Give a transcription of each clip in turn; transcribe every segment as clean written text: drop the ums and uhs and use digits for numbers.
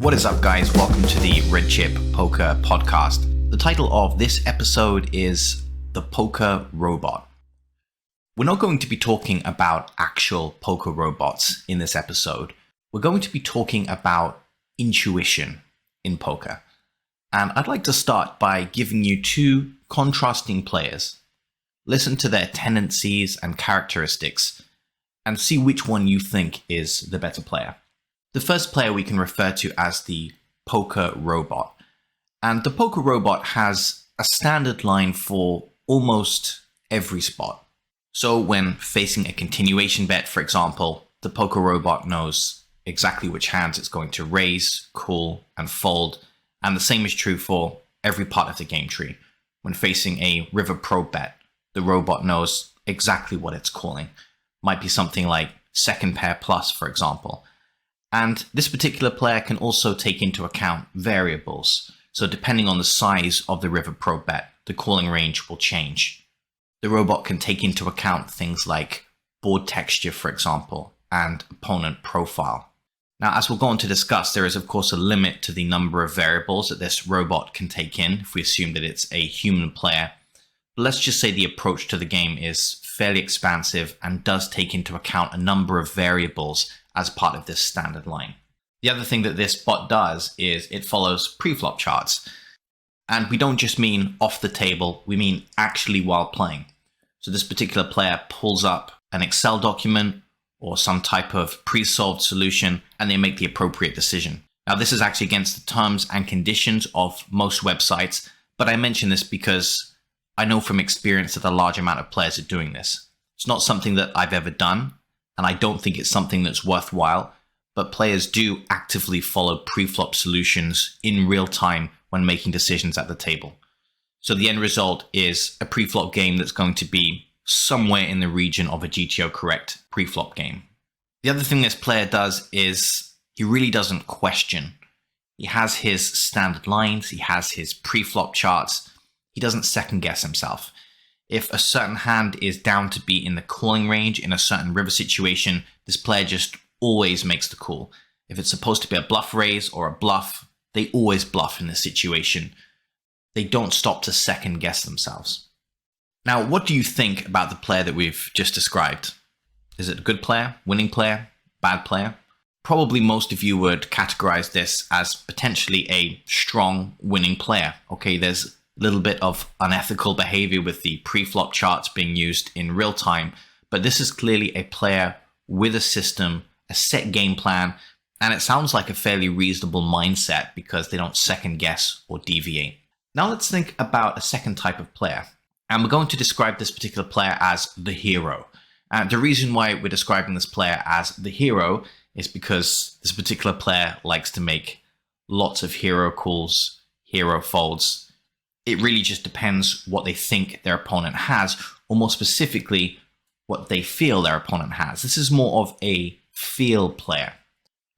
What is up, guys? Welcome to the Red Chip Poker Podcast. The title of this episode is The Poker Robot. We're not going to be talking about actual poker robots in this episode. We're going to be talking about intuition in poker. And I'd like to start by giving you two contrasting players. Listen to their tendencies and characteristics and see which one you think is the better player. The first player we can refer to as the poker robot. And the poker robot has a standard line for almost every spot. So when facing a continuation bet, for example, the poker robot knows exactly which hands it's going to raise, call, and fold. And the same is true for every part of the game tree. When facing a river probe bet, the robot knows exactly what it's calling. Might be something like second pair plus, for example. And this particular player can also take into account variables. So depending on the size of the river probe bet, the calling range will change. The robot can take into account things like board texture, for example, and opponent profile. Now, as we'll go on to discuss, there is of course a limit to the number of variables that this robot can take in if we assume that it's a human player. But let's just say the approach to the game is fairly expansive and does take into account a number of variables as part of this standard line. The other thing that this bot does is it follows pre-flop charts. And we don't just mean off the table, we mean actually while playing. So this particular player pulls up an Excel document or some type of pre-solved solution and they make the appropriate decision. Now this is actually against the terms and conditions of most websites, but I mention this because I know from experience that a large amount of players are doing this. It's not something that I've ever done, and I don't think it's something that's worthwhile, but players do actively follow pre-flop solutions in real time when making decisions at the table. So the end result is a pre-flop game that's going to be somewhere in the region of a GTO correct pre-flop game. The other thing this player does is he really doesn't question. He has his standard lines, he has his pre-flop charts, he doesn't second guess himself. If a certain hand is down to be in the calling range in a certain river situation, this player just always makes the call. If it's supposed to be a bluff raise or a bluff, they always bluff in this situation. They don't stop to second guess themselves. Now, what do you think about the player that we've just described? Is it a good player, winning player, bad player? Probably most of you would categorize this as potentially a strong winning player. Okay, there's little bit of unethical behavior with the pre-flop charts being used in real time, but this is clearly a player with a system, a set game plan, and it sounds like a fairly reasonable mindset because they don't second guess or deviate. Now let's think about a second type of player, and we're going to describe this particular player as the hero. The reason why we're describing this player as the hero is because this particular player likes to make lots of hero calls, hero folds. It really just depends what they think their opponent has, or more specifically, what they feel their opponent has. This is more of a feel player.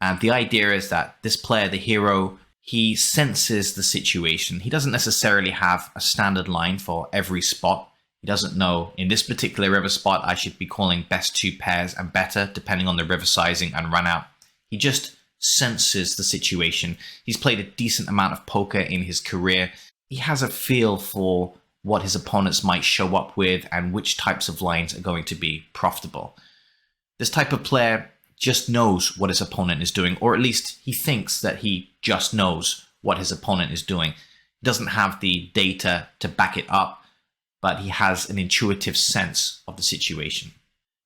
And the idea is that this player, the hero, he senses the situation. He doesn't necessarily have a standard line for every spot. He doesn't know, in this particular river spot, I should be calling best two pairs and better, depending on the river sizing and run out. He just senses the situation. He's played a decent amount of poker in his career. He has a feel for what his opponents might show up with and which types of lines are going to be profitable. This type of player just knows what his opponent is doing, or at least he thinks that he just knows what his opponent is doing. He doesn't have the data to back it up, but he has an intuitive sense of the situation.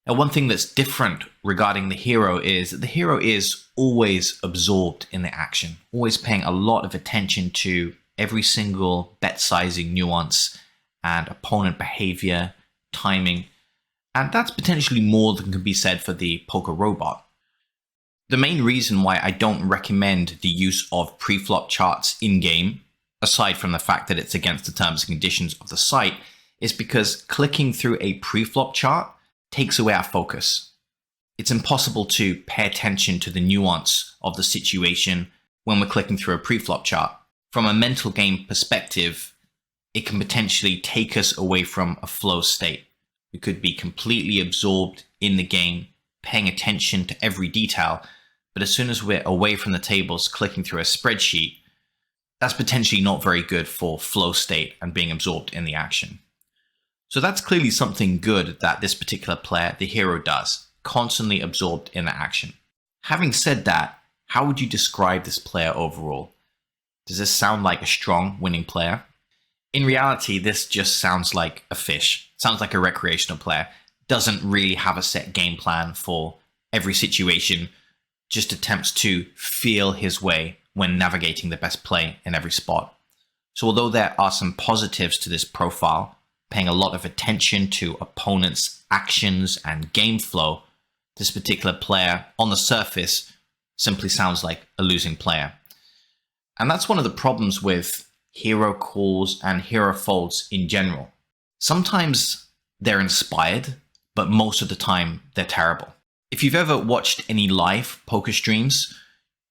Now, one thing that's different regarding the hero is that the hero is always absorbed in the action, always paying a lot of attention to every single bet sizing nuance and opponent behavior, timing, and that's potentially more than can be said for the poker robot. The main reason why I don't recommend the use of pre-flop charts in-game, aside from the fact that it's against the terms and conditions of the site, is because clicking through a pre-flop chart takes away our focus. It's impossible to pay attention to the nuance of the situation when we're clicking through a pre-flop chart. From a mental game perspective, it can potentially take us away from a flow state. We could be completely absorbed in the game, paying attention to every detail, But as soon as we're away from the tables, clicking through a spreadsheet, that's potentially not very good for flow state and being absorbed in the action. So that's clearly something good that this particular player, the hero, does, constantly absorbed in the action. Having said that, how would you describe this player overall? Does this sound like a strong winning player? In reality, this just sounds like a fish. Sounds like a recreational player. Doesn't really have a set game plan for every situation, just attempts to feel his way when navigating the best play in every spot. So although there are some positives to this profile, paying a lot of attention to opponents' actions and game flow, this particular player on the surface simply sounds like a losing player. And that's one of the problems with hero calls and hero folds in general. Sometimes they're inspired, but most of the time they're terrible. If you've ever watched any live poker streams,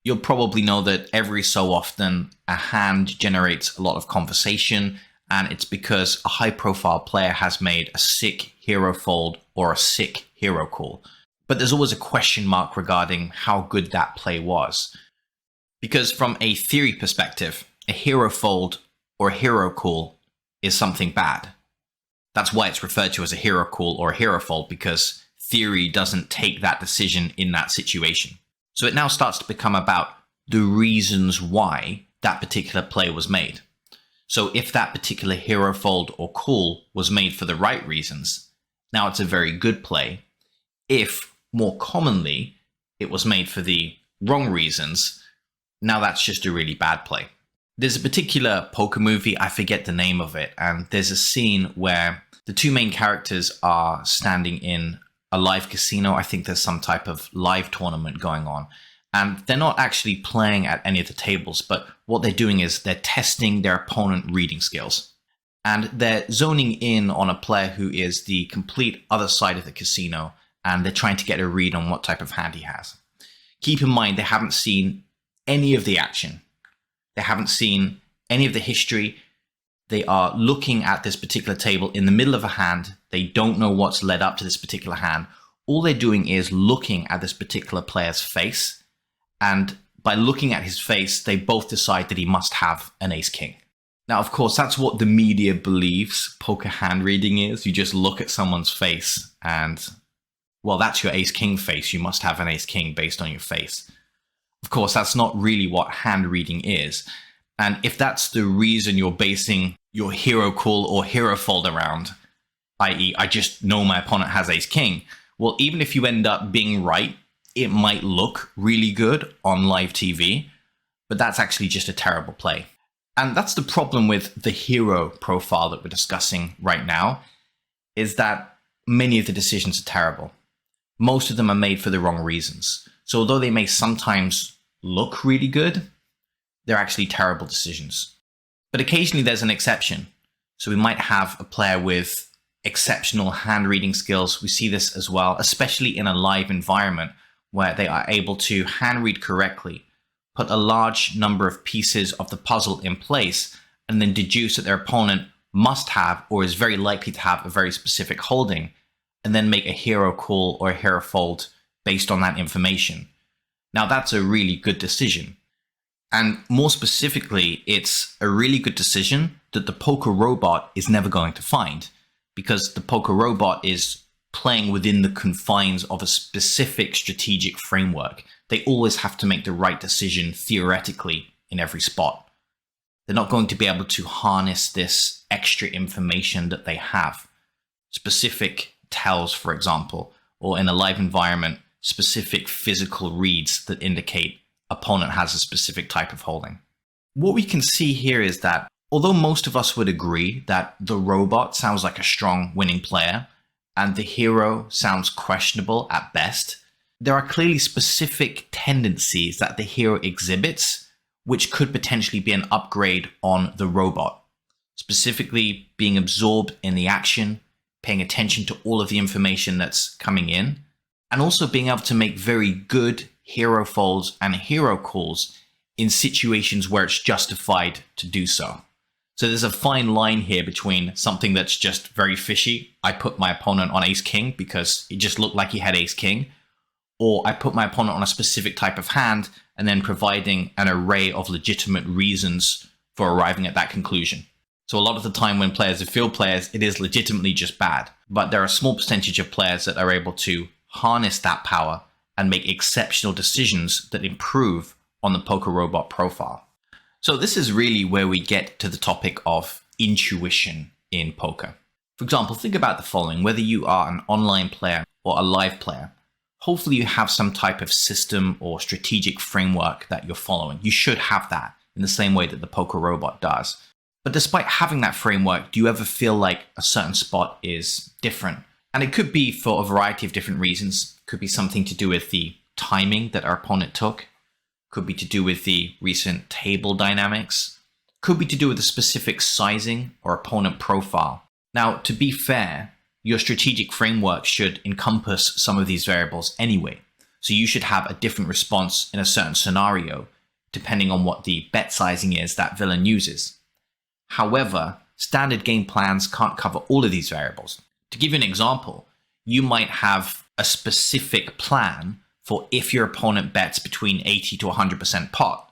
you'll probably know that every so often a hand generates a lot of conversation, and it's because a high-profile player has made a sick hero fold or a sick hero call. But there's always a question mark regarding how good that play was. Because from a theory perspective, a hero fold or a hero call is something bad. That's why it's referred to as a hero call or a hero fold, because theory doesn't take that decision in that situation. So it now starts to become about the reasons why that particular play was made. So if that particular hero fold or call was made for the right reasons, now it's a very good play. If, more commonly, it was made for the wrong reasons, now that's just a really bad play. There's a particular poker movie, I forget the name of it, and there's a scene where the two main characters are standing in a live casino. I think there's some type of live tournament going on, and they're not actually playing at any of the tables, but what they're doing is they're testing their opponent reading skills. And they're zoning in on a player who is the complete other side of the casino, and they're trying to get a read on what type of hand he has. Keep in mind, they haven't seen any of the action. They haven't seen any of the history. They are looking at this particular table in the middle of a hand. They don't know what's led up to this particular hand. All they're doing is looking at this particular player's face. And by looking at his face, they both decide that he must have an ace-king. Now, of course, that's what the media believes poker hand reading is. You just look at someone's face and, well, that's your ace-king face. You must have an ace-king based on your face. Of course, that's not really what hand reading is. And if that's the reason you're basing your hero call or hero fold around, i.e., I just know my opponent has ace-king, well, even if you end up being right, it might look really good on live TV, but that's actually just a terrible play. And that's the problem with the hero profile that we're discussing right now, is that many of the decisions are terrible. Most of them are made for the wrong reasons. So although they may sometimes look really good, they're actually terrible decisions. But occasionally there's an exception. So we might have a player with exceptional hand reading skills. We see this as well, especially in a live environment where they are able to hand read correctly, put a large number of pieces of the puzzle in place, and then deduce that their opponent must have or is very likely to have a very specific holding, and then make a hero call or a hero fold based on that information. Now that's a really good decision. And more specifically, it's a really good decision that the poker robot is never going to find, because the poker robot is playing within the confines of a specific strategic framework. They always have to make the right decision theoretically in every spot. They're not going to be able to harness this extra information that they have. Specific tells, for example, or in a live environment, specific physical reads that indicate opponent has a specific type of holding. What we can see here is that although most of us would agree that the robot sounds like a strong winning player and the hero sounds questionable at best, there are clearly specific tendencies that the hero exhibits which could potentially be an upgrade on the robot. Specifically being absorbed in the action, paying attention to all of the information that's coming in, and also being able to make very good hero folds and hero calls in situations where it's justified to do so. So there's a fine line here between something that's just very fishy. I put my opponent on ace-king because it just looked like he had ace-king, or I put my opponent on a specific type of hand and then providing an array of legitimate reasons for arriving at that conclusion. So a lot of the time when players are field players, it is legitimately just bad. But there are a small percentage of players that are able to harness that power and make exceptional decisions that improve on the poker robot profile. So this is really where we get to the topic of intuition in poker. For example, think about the following: whether you are an online player or a live player, hopefully you have some type of system or strategic framework that you're following. You should have that in the same way that the poker robot does. But despite having that framework, do you ever feel like a certain spot is different? And it could be for a variety of different reasons. It could be something to do with the timing that our opponent took. Could be to do with the recent table dynamics. Could be to do with the specific sizing or opponent profile. Now, to be fair, your strategic framework should encompass some of these variables anyway. So you should have a different response in a certain scenario, depending on what the bet sizing is that villain uses. However, standard game plans can't cover all of these variables. To give you an example, you might have a specific plan for if your opponent bets between 80 to 100% pot,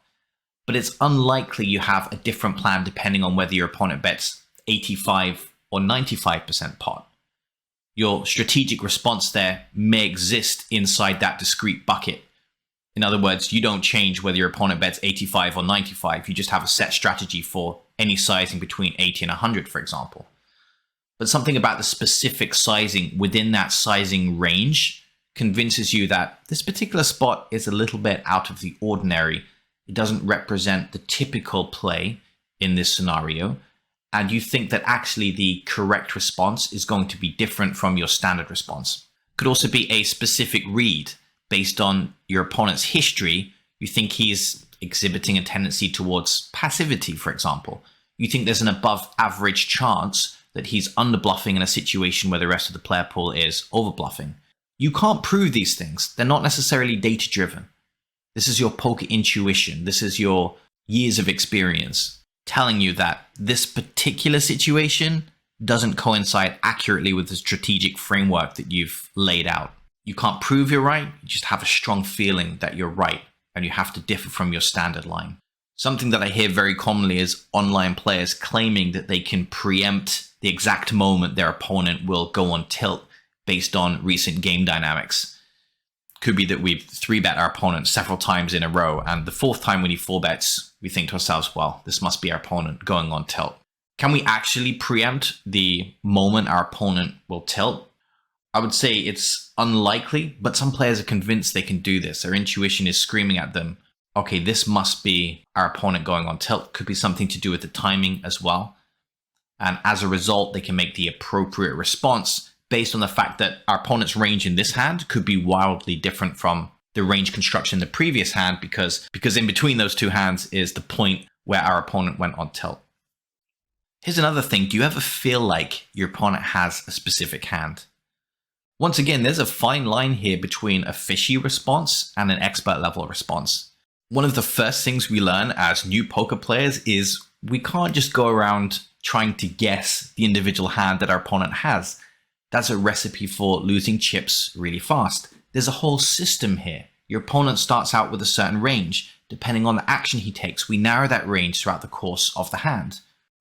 but it's unlikely you have a different plan depending on whether your opponent bets 85 or 95% pot. Your strategic response there may exist inside that discrete bucket. In other words, you don't change whether your opponent bets 85 or 95, you just have a set strategy for any sizing between 80 and 100, for example. But something about the specific sizing within that sizing range convinces you that this particular spot is a little bit out of the ordinary. It doesn't represent the typical play in this scenario. And you think that actually the correct response is going to be different from your standard response. Could also be a specific read based on your opponent's history. You think he's exhibiting a tendency towards passivity, for example. You think there's an above average chance that he's underbluffing in a situation where the rest of the player pool is overbluffing. You can't prove these things. They're not necessarily data driven. This is your poker intuition. This is your years of experience telling you that this particular situation doesn't coincide accurately with the strategic framework that you've laid out. You can't prove you're right. You just have a strong feeling that you're right, and you have to differ from your standard line. Something that I hear very commonly is online players claiming that they can preempt the exact moment their opponent will go on tilt based on recent game dynamics. Could be that we've 3-bet our opponent several times in a row, and the 4th time when he 4-bets, we think to ourselves, well, this must be our opponent going on tilt. Can we actually preempt the moment our opponent will tilt? I would say it's unlikely, but some players are convinced they can do this. Their intuition is screaming at them, okay, this must be our opponent going on tilt. Could be something to do with the timing as well. And as a result, they can make the appropriate response based on the fact that our opponent's range in this hand could be wildly different from the range construction in the previous hand because in between those two hands is the point where our opponent went on tilt. Here's another thing. Do you ever feel like your opponent has a specific hand? Once again, there's a fine line here between a fishy response and an expert level response. One of the first things we learn as new poker players is we can't just go around trying to guess the individual hand that our opponent has. That's a recipe for losing chips really fast. There's a whole system here. Your opponent starts out with a certain range. Depending on the action he takes, we narrow that range throughout the course of the hand.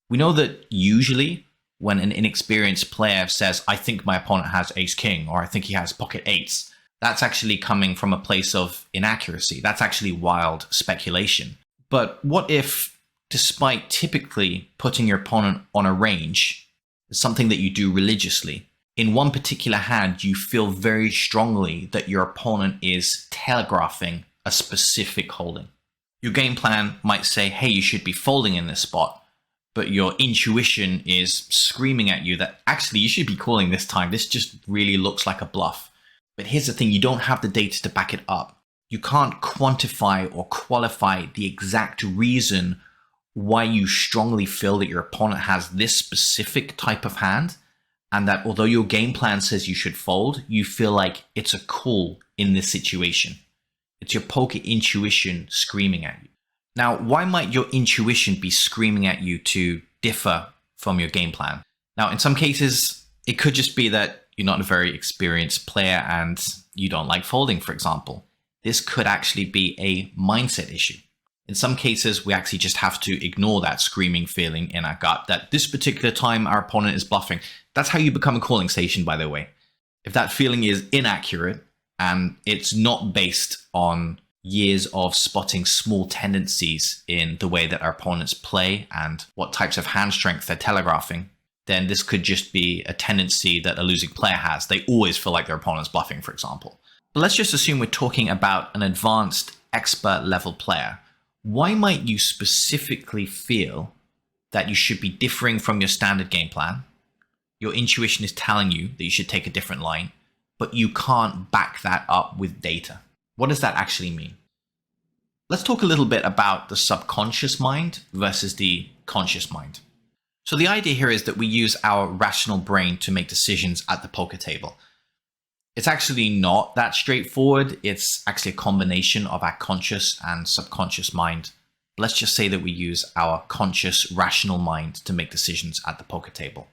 We know that usually when an inexperienced player says, I think my opponent has ace-king, or I think he has pocket eights, that's actually coming from a place of inaccuracy. That's actually wild speculation. But what if, despite typically putting your opponent on a range, something that you do religiously, in one particular hand, you feel very strongly that your opponent is telegraphing a specific holding. Your game plan might say, hey, you should be folding in this spot, but your intuition is screaming at you that actually you should be calling this time. This just really looks like a bluff. But here's the thing, you don't have the data to back it up. You can't quantify or qualify the exact reason why you strongly feel that your opponent has this specific type of hand, and that although your game plan says you should fold, you feel like it's a call in this situation. It's your poker intuition screaming at you. Now, why might your intuition be screaming at you to differ from your game plan? Now, in some cases, it could just be that you're not a very experienced player and you don't like folding, for example. This could actually be a mindset issue. In some cases, we actually just have to ignore that screaming feeling in our gut that this particular time our opponent is bluffing. That's how you become a calling station, by the way. If that feeling is inaccurate and it's not based on years of spotting small tendencies in the way that our opponents play and what types of hand strength they're telegraphing, then this could just be a tendency that a losing player has. They always feel like their opponent's bluffing, for example. But let's just assume we're talking about an advanced expert level player. Why might you specifically feel that you should be differing from your standard game plan? Your intuition is telling you that you should take a different line, but you can't back that up with data. What does that actually mean? Let's talk a little bit about the subconscious mind versus the conscious mind. So the idea here is that we use our rational brain to make decisions at the poker table. It's actually not that straightforward. It's actually a combination of our conscious and subconscious mind. Let's just say that we use our conscious, rational mind to make decisions at the poker table.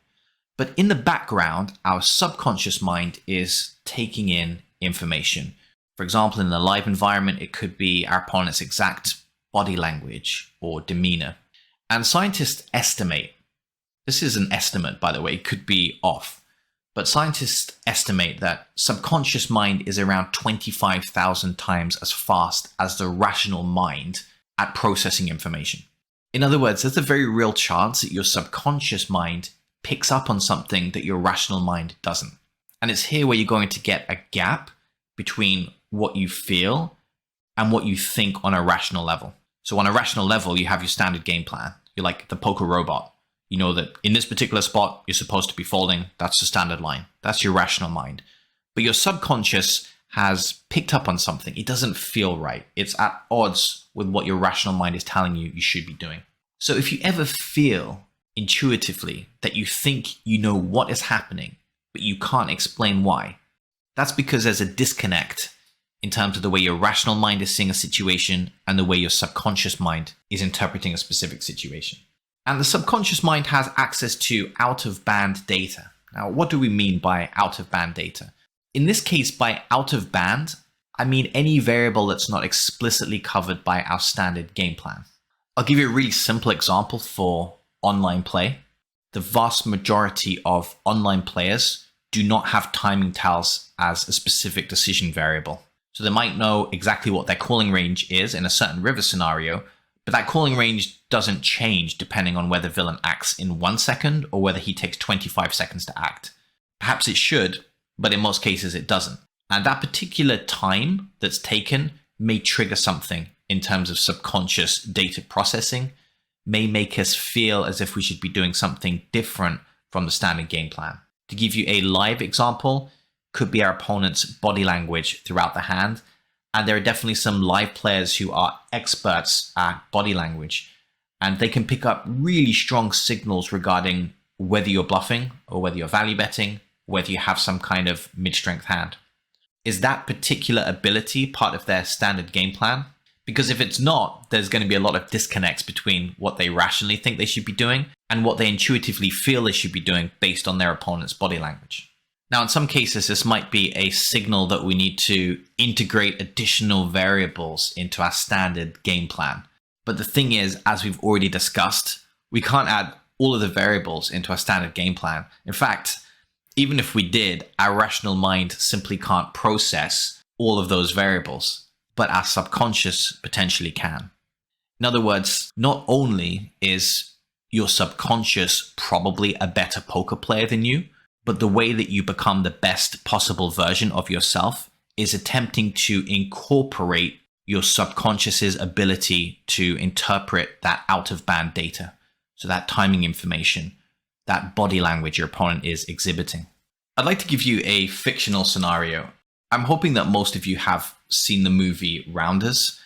But in the background, our subconscious mind is taking in information. For example, in the live environment, it could be our opponent's exact body language or demeanor. And scientists estimate, this is an estimate, by the way, it could be off, but scientists estimate that subconscious mind is around 25,000 times as fast as the rational mind at processing information. In other words, there's a very real chance that your subconscious mind picks up on something that your rational mind doesn't. And it's here where you're going to get a gap between what you feel and what you think on a rational level. So on a rational level, you have your standard game plan. You're like the poker robot. You know that in this particular spot, you're supposed to be folding. That's the standard line. That's your rational mind. But your subconscious has picked up on something. It doesn't feel right. It's at odds with what your rational mind is telling you should be doing. So if you ever feel intuitively that you think you know what is happening, but you can't explain why, that's because there's a disconnect in terms of the way your rational mind is seeing a situation and the way your subconscious mind is interpreting a specific situation. And the subconscious mind has access to out-of-band data. Now, what do we mean by out-of-band data? In this case, by out-of-band, I mean any variable that's not explicitly covered by our standard game plan. I'll give you a really simple example for online play. The vast majority of online players do not have timing tells as a specific decision variable. So they might know exactly what their calling range is in a certain river scenario, but that calling range doesn't change depending on whether villain acts in 1 second or whether he takes 25 seconds to act. Perhaps it should, but in most cases it doesn't. And that particular time that's taken may trigger something in terms of subconscious data processing, may make us feel as if we should be doing something different from the standard game plan. To give you a live example, could be our opponent's body language throughout the hand. And there are definitely some live players who are experts at body language, and they can pick up really strong signals regarding whether you're bluffing or whether you're value betting, whether you have some kind of mid-strength hand. Is that particular ability part of their standard game plan? Because if it's not, there's going to be a lot of disconnects between what they rationally think they should be doing and what they intuitively feel they should be doing based on their opponent's body language. Now, in some cases, this might be a signal that we need to integrate additional variables into our standard game plan. But the thing is, as we've already discussed, we can't add all of the variables into our standard game plan. In fact, even if we did, our rational mind simply can't process all of those variables, but our subconscious potentially can. In other words, not only is your subconscious probably a better poker player than you, but the way that you become the best possible version of yourself is attempting to incorporate your subconscious's ability to interpret that out-of-band data. So that timing information, that body language your opponent is exhibiting. I'd like to give you a fictional scenario. I'm hoping that most of you have seen the movie Rounders.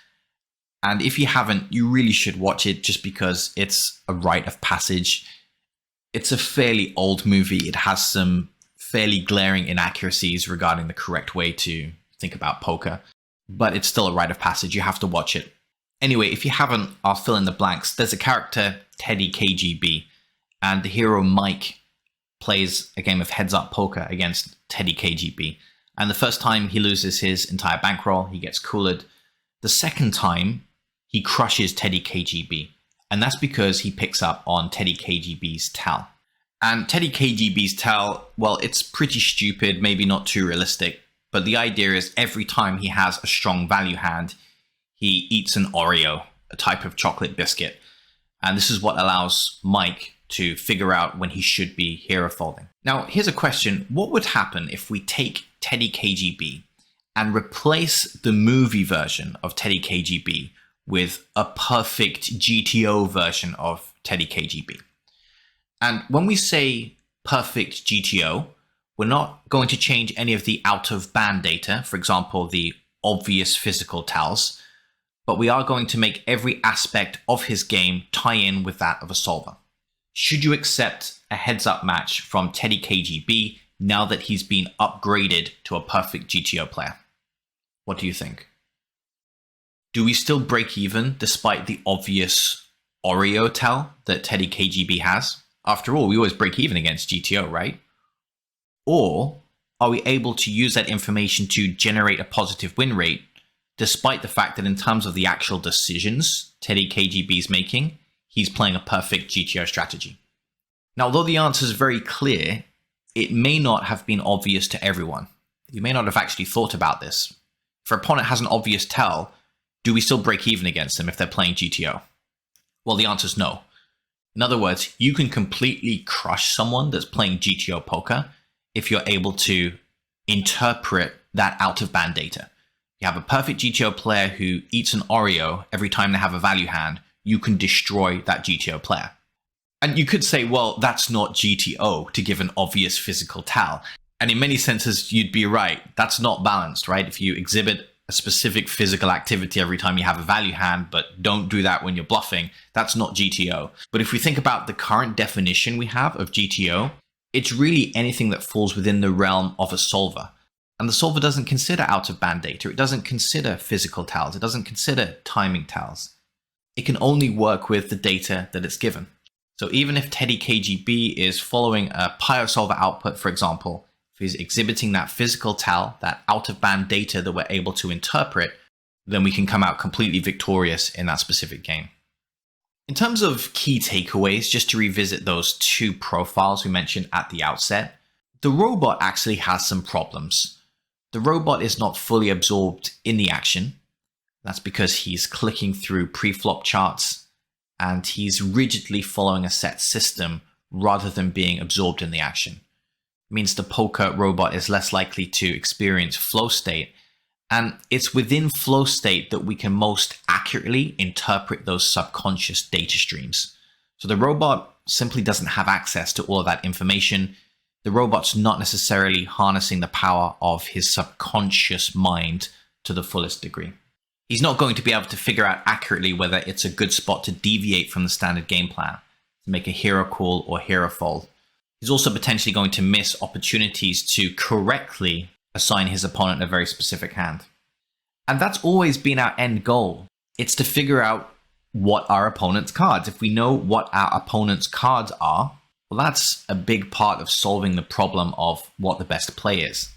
And if you haven't, you really should watch it just because it's a rite of passage. It's a fairly old movie. It has some fairly glaring inaccuracies regarding the correct way to think about poker, but it's still a rite of passage. You have to watch it. Anyway, if you haven't, I'll fill in the blanks. There's a character, Teddy KGB, and the hero Mike plays a game of heads-up poker against Teddy KGB. And the first time he loses his entire bankroll, he gets cooled. The second time, he crushes Teddy KGB. And that's because he picks up on Teddy KGB's tell. And Teddy KGB's tell, well, it's pretty stupid, maybe not too realistic. But the idea is every time he has a strong value hand, he eats an Oreo, a type of chocolate biscuit. And this is what allows Mike to figure out when he should be hero folding. Now, here's a question. What would happen if we take Teddy KGB and replace the movie version of Teddy KGB with a perfect GTO version of Teddy KGB? And when we say perfect GTO, we're not going to change any of the out-of-band data, for example, the obvious physical tells, but we are going to make every aspect of his game tie in with that of a solver. Should you accept a heads-up match from Teddy KGB now that he's been upgraded to a perfect GTO player? What do you think? Do we still break even despite the obvious Oreo tell that Teddy KGB has? After all, we always break even against GTO, right? Or are we able to use that information to generate a positive win rate, despite the fact that in terms of the actual decisions Teddy KGB is making, he's playing a perfect GTO strategy? Now, although the answer is very clear, it may not have been obvious to everyone. You may not have actually thought about this. If our opponent has an obvious tell, do we still break even against them if they're playing GTO? Well, the answer is no. In other words, you can completely crush someone that's playing GTO poker if you're able to interpret that out-of-band data. You have a perfect GTO player who eats an Oreo every time they have a value hand, you can destroy that GTO player. And you could say, well, that's not GTO to give an obvious physical tell. And in many senses, you'd be right. That's not balanced, right? If you exhibit a specific physical activity every time you have a value hand, but don't do that when you're bluffing, that's not GTO. But if we think about the current definition we have of GTO, it's really anything that falls within the realm of a solver. And the solver doesn't consider out-of-band data. It doesn't consider physical tells. It doesn't consider timing tells. It can only work with the data that it's given. So even if Teddy KGB is following a Pio solver output, for example, if he's exhibiting that physical tell, that out-of-band data that we're able to interpret, then we can come out completely victorious in that specific game. In terms of key takeaways, just to revisit those two profiles we mentioned at the outset, the robot actually has some problems. The robot is not fully absorbed in the action. That's because he's clicking through pre-flop charts and he's rigidly following a set system rather than being absorbed in the action. It means the poker robot is less likely to experience flow state, and it's within flow state that we can most accurately interpret those subconscious data streams. So the robot simply doesn't have access to all of that information. The robot's not necessarily harnessing the power of his subconscious mind to the fullest degree. He's not going to be able to figure out accurately whether it's a good spot to deviate from the standard game plan, to make a hero call or hero fold. He's also potentially going to miss opportunities to correctly assign his opponent a very specific hand. And that's always been our end goal. It's to figure out what our opponent's cards. If we know what our opponent's cards are, well, that's a big part of solving the problem of what the best play is.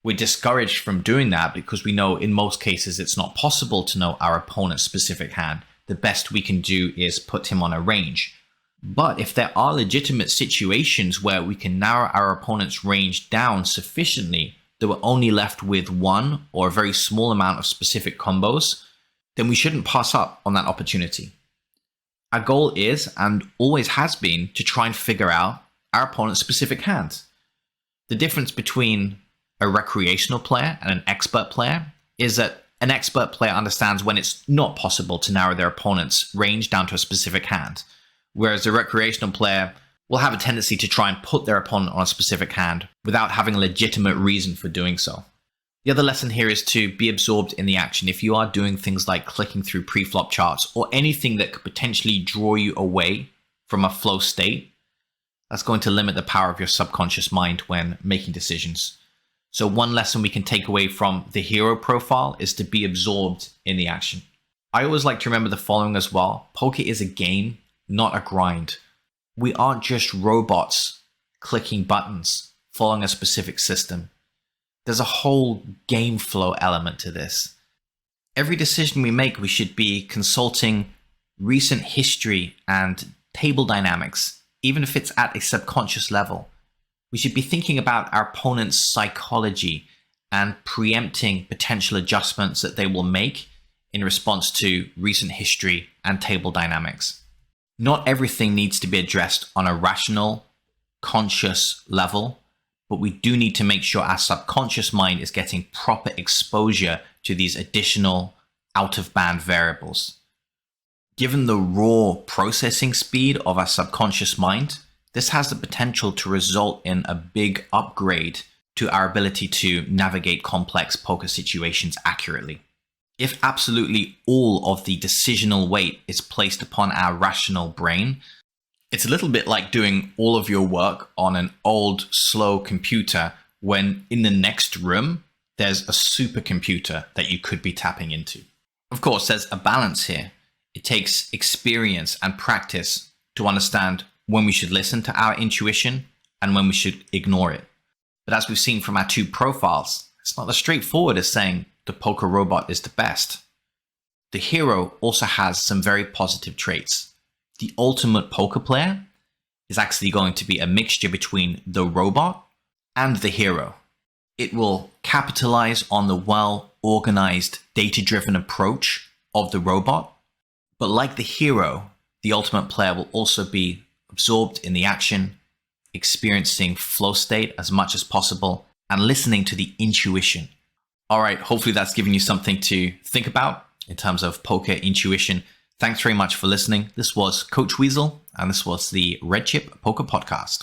We're discouraged from doing that because we know in most cases it's not possible to know our opponent's specific hand. The best we can do is put him on a range. But if there are legitimate situations where we can narrow our opponent's range down sufficiently that we're only left with one or a very small amount of specific combos, then we shouldn't pass up on that opportunity. Our goal is, and always has been, to try and figure out our opponent's specific hands. The difference between a recreational player and an expert player is that an expert player understands when it's not possible to narrow their opponent's range down to a specific hand, whereas a recreational player will have a tendency to try and put their opponent on a specific hand without having a legitimate reason for doing so. The other lesson here is to be absorbed in the action. If you are doing things like clicking through pre-flop charts or anything that could potentially draw you away from a flow state, that's going to limit the power of your subconscious mind when making decisions. So one lesson we can take away from the hero profile is to be absorbed in the action. I always like to remember the following as well. Poker is a game, not a grind. We aren't just robots clicking buttons following a specific system. There's a whole game flow element to this. Every decision we make, we should be consulting recent history and table dynamics, even if it's at a subconscious level. We should be thinking about our opponent's psychology and preempting potential adjustments that they will make in response to recent history and table dynamics. Not everything needs to be addressed on a rational, conscious level, but we do need to make sure our subconscious mind is getting proper exposure to these additional out-of-band variables. Given the raw processing speed of our subconscious mind, this has the potential to result in a big upgrade to our ability to navigate complex poker situations accurately. If absolutely all of the decisional weight is placed upon our rational brain, it's a little bit like doing all of your work on an old, slow computer when in the next room, there's a supercomputer that you could be tapping into. Of course, there's a balance here. It takes experience and practice to understand when we should listen to our intuition and when we should ignore it. But as we've seen from our two profiles, it's not as straightforward as saying the poker robot is the best. The hero also has some very positive traits. The ultimate poker player is actually going to be a mixture between the robot and the hero. It will capitalize on the well-organized, data-driven approach of the robot, but like the hero, the ultimate player will also be absorbed in the action, experiencing flow state as much as possible, and listening to the intuition. All right, hopefully that's given you something to think about in terms of poker intuition. Thanks very much for listening. This was Coach Weasel, and this was the Red Chip Poker Podcast.